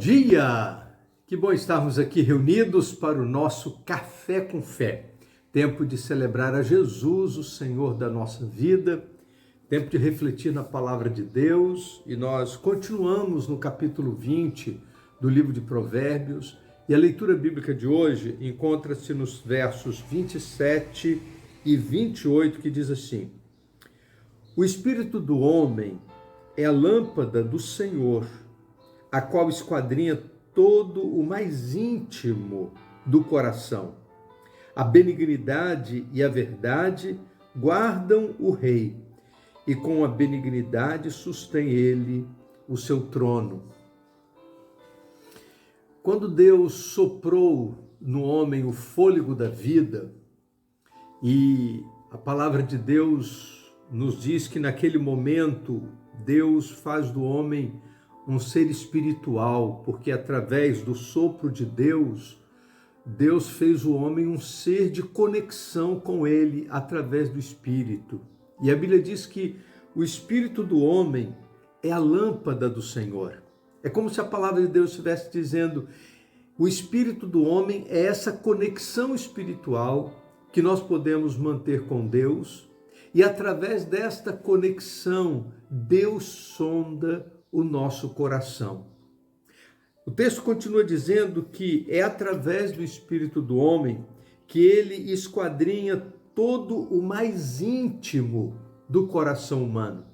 dia! Que bom estarmos aqui reunidos para o nosso Café com Fé. Tempo de celebrar a Jesus, o Senhor da nossa vida, tempo de refletir na palavra de Deus, e nós continuamos no capítulo 20 do livro de Provérbios, e a leitura bíblica de hoje encontra-se nos versos 27 e 28, que diz assim: O espírito do homem é a lâmpada do Senhor, a qual esquadrinha todo o mais íntimo do coração. A benignidade e a verdade guardam o rei, e com a benignidade sustém ele o seu trono. Quando Deus soprou no homem o fôlego da vida, e a palavra de Deus nos diz que naquele momento Deus faz do homem um ser espiritual, porque através do sopro de Deus, Deus fez o homem um ser de conexão com ele através do Espírito. E a Bíblia diz que o Espírito do homem é a lâmpada do Senhor. É como se a palavra de Deus estivesse dizendo: o Espírito do homem é essa conexão espiritual que nós podemos manter com Deus, e através desta conexão, Deus sonda o nosso coração. O texto continua dizendo que é através do Espírito do homem que ele esquadrinha todo o mais íntimo do coração humano.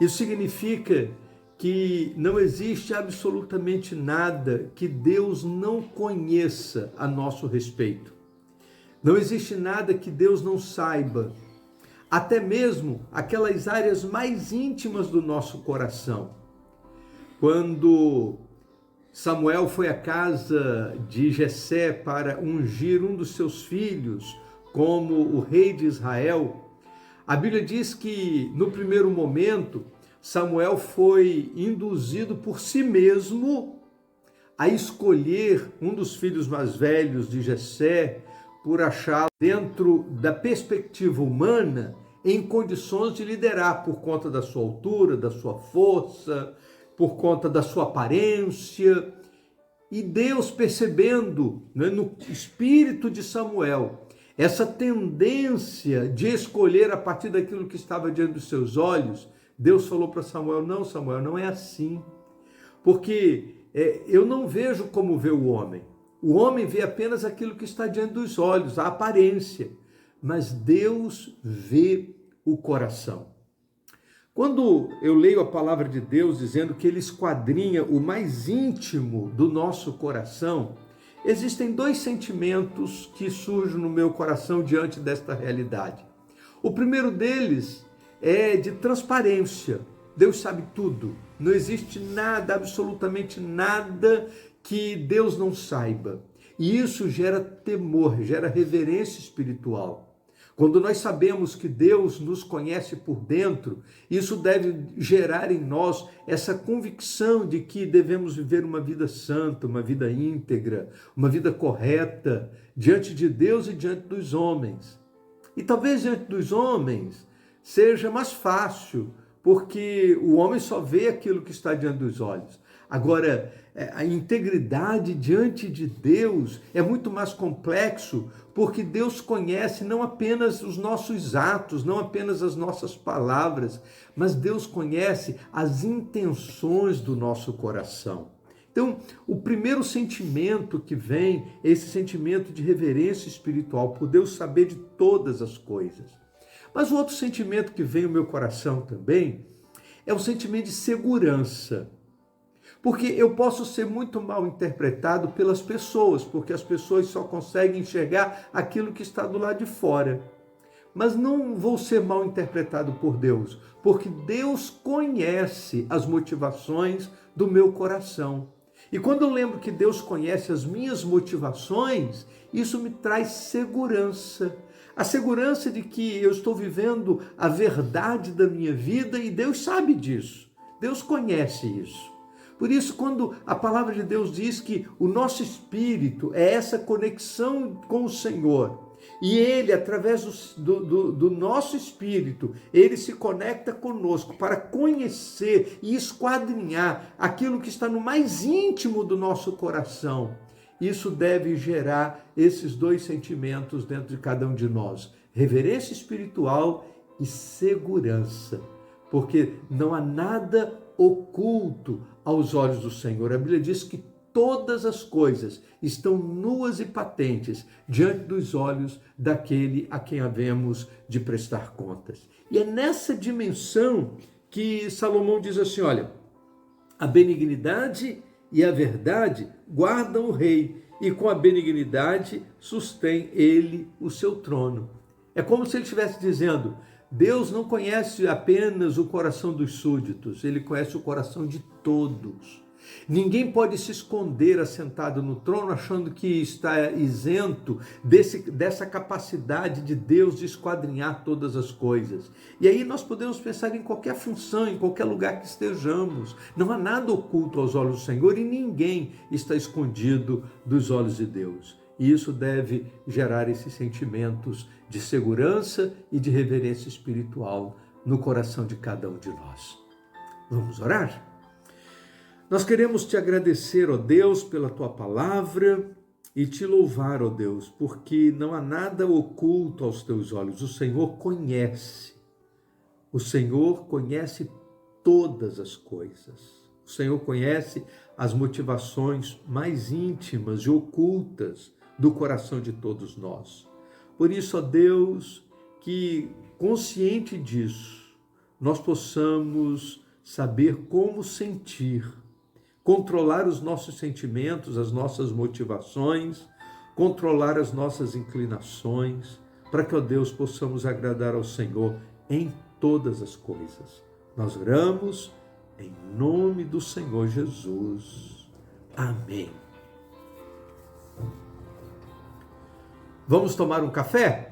Isso significa que não existe absolutamente nada que Deus não conheça a nosso respeito. Não existe nada que Deus não saiba, até mesmo aquelas áreas mais íntimas do nosso coração. Quando Samuel foi à casa de Jessé para ungir um dos seus filhos como o rei de Israel, a Bíblia diz que no primeiro momento Samuel foi induzido por si mesmo a escolher um dos filhos mais velhos de Jessé, por achá-lo dentro da perspectiva humana em condições de liderar por conta da sua altura, da sua força, por conta da sua aparência. E Deus, percebendo, no espírito de Samuel essa tendência de escolher a partir daquilo que estava diante dos seus olhos, Deus falou para Samuel: não, Samuel, não é assim, porque eu não vejo como vê o homem. O homem vê apenas aquilo que está diante dos olhos, a aparência, mas Deus vê o coração. Quando eu leio a palavra de Deus dizendo que ele esquadrinha o mais íntimo do nosso coração, existem dois sentimentos que surgem no meu coração diante desta realidade. O primeiro deles é de transparência. Deus sabe tudo. Não existe nada, absolutamente nada, que Deus não saiba. E isso gera temor, gera reverência espiritual. Quando nós sabemos que Deus nos conhece por dentro, isso deve gerar em nós essa convicção de que devemos viver uma vida santa, uma vida íntegra, uma vida correta diante de Deus e diante dos homens. E talvez diante dos homens seja mais fácil, porque o homem só vê aquilo que está diante dos olhos. Agora, a integridade diante de Deus é muito mais complexo, porque Deus conhece não apenas os nossos atos, não apenas as nossas palavras, mas Deus conhece as intenções do nosso coração. Então, o primeiro sentimento que vem é esse sentimento de reverência espiritual, por Deus saber de todas as coisas. Mas o outro sentimento que vem ao meu coração também é o sentimento de segurança. Porque eu posso ser muito mal interpretado pelas pessoas, porque as pessoas só conseguem enxergar aquilo que está do lado de fora. Mas não vou ser mal interpretado por Deus, porque Deus conhece as motivações do meu coração. E quando eu lembro que Deus conhece as minhas motivações, isso me traz segurança. A segurança de que eu estou vivendo a verdade da minha vida e Deus sabe disso. Deus conhece isso. Por isso, quando a palavra de Deus diz que o nosso espírito é essa conexão com o Senhor, E ele, através do nosso espírito, ele se conecta conosco para conhecer e esquadrinhar aquilo que está no mais íntimo do nosso coração. Isso deve gerar esses dois sentimentos dentro de cada um de nós: reverência espiritual e segurança, porque não há nada oculto aos olhos do Senhor. A Bíblia diz que todas as coisas estão nuas e patentes diante dos olhos daquele a quem havemos de prestar contas. E é nessa dimensão que Salomão diz assim: olha, a benignidade e a verdade guardam o rei, e com a benignidade sustém ele o seu trono. É como se ele estivesse dizendo: Deus não conhece apenas o coração dos súditos, ele conhece o coração de todos. Ninguém pode se esconder assentado no trono achando que está isento dessa capacidade de Deus de esquadrinhar todas as coisas. E aí nós podemos pensar em qualquer função, em qualquer lugar que estejamos. Não há nada oculto aos olhos do Senhor e ninguém está escondido dos olhos de Deus. E isso deve gerar esses sentimentos de segurança e de reverência espiritual no coração de cada um de nós. Vamos orar? Nós queremos te agradecer, ó Deus, pela tua palavra e te louvar, ó Deus, porque não há nada oculto aos teus olhos. O Senhor conhece todas as coisas. O Senhor conhece as motivações mais íntimas e ocultas do coração de todos nós. Por isso, ó Deus, que consciente disso, nós possamos saber como sentir, controlar os nossos sentimentos, as nossas motivações, controlar as nossas inclinações, para que, ó Deus, possamos agradar ao Senhor em todas as coisas. Nós oramos em nome do Senhor Jesus. Amém. Vamos tomar um café?